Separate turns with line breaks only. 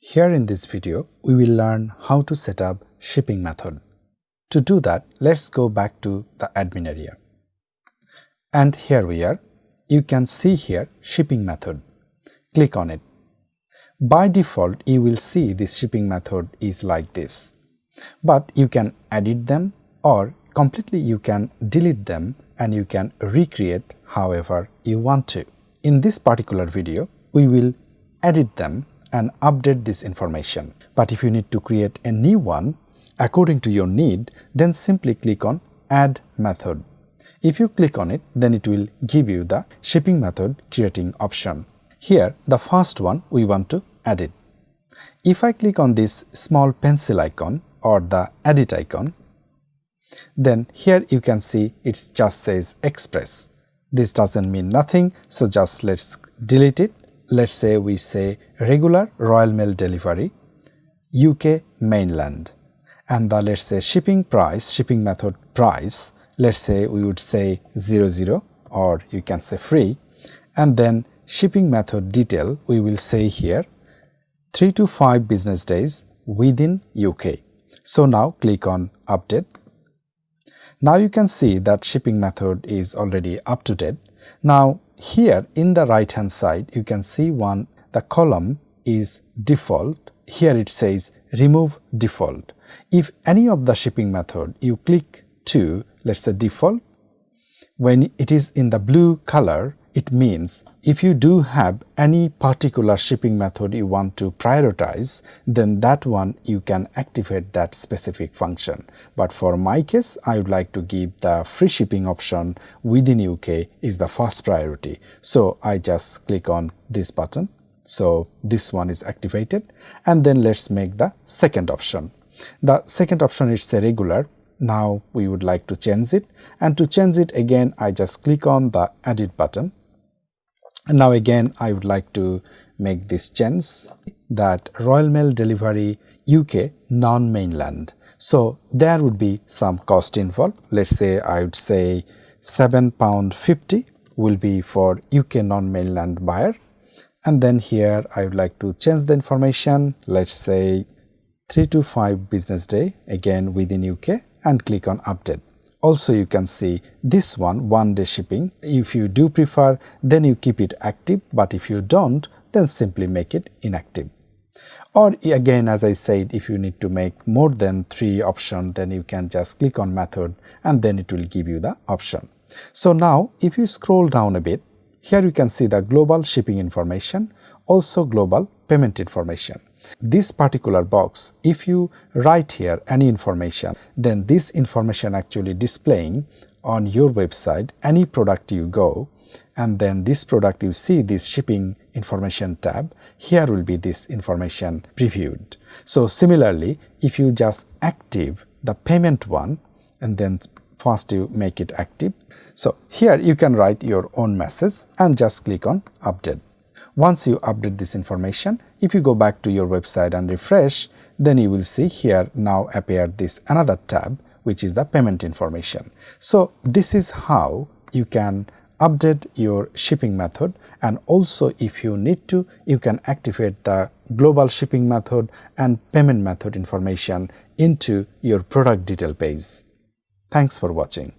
Here in this video, we will learn how to set up shipping method. To do that, let's go back to the admin area. And here we are. You can see here shipping method. Click on it. By default, you will see this shipping method is like this. But you can edit them or completely you can delete them and you can recreate however you want to. In this particular video, we will edit them and update this information. But if you need to create a new one according to your need, then simply click on Add Method. If you click on it, then it will give you the shipping method creating option. Here, the first one we want to edit. If I click on this small pencil icon or the edit icon, then here you can see it just says Express. This doesn't mean nothing, so just let's delete it. Let's say we say regular Royal Mail delivery, UK mainland, and the let's say shipping price, shipping method price, let's say we would say 00 or you can say free, and then shipping method detail we will say here 3 to 5 business days within UK. So now click on update. Now you can see that shipping method is already up to date. Now here in the right hand side you can see the column is default. Here it says remove default. If any of the shipping method you click to let's say default, when it is in the blue color, it means if you do have any particular shipping method you want to prioritize, then that one you can activate that specific function. But for my case, I would like to give the free shipping option within UK is the first priority. So I just click on this button. So this one is activated, and then let's make the second option. The second option is a regular. Now we would like to change it, and to change it again I just click on the edit button. And now again I would like to make this change that Royal Mail delivery UK non-mainland. So there would be some cost involved. Let's say I would say £7.50 will be for UK non-mainland buyer, and then here I would like to change the information. Let's say 3 to 5 business day again within UK, and click on update. Also you can see this one day shipping. If you do prefer, then you keep it active, but if you don't, then simply make it inactive. Or again, as I said, if you need to make more than 3 options, then you can just click on method and then it will give you the option. So now if you scroll down a bit, here you can see the global shipping information, also global payment information. This particular box, if you write here any information, then this information actually displaying on your website any product you go, and then this product you see this shipping information tab, here will be this information previewed. So similarly, if you just active the payment one and then first you make it active, so here you can write your own message and just click on update. Once you update this information, if you go back to your website and refresh, then you will see here now appeared this another tab which is the payment information. So this is how you can update your shipping method, and also if you need to, you can activate the global shipping method and payment method information into your product detail page. Thanks for watching.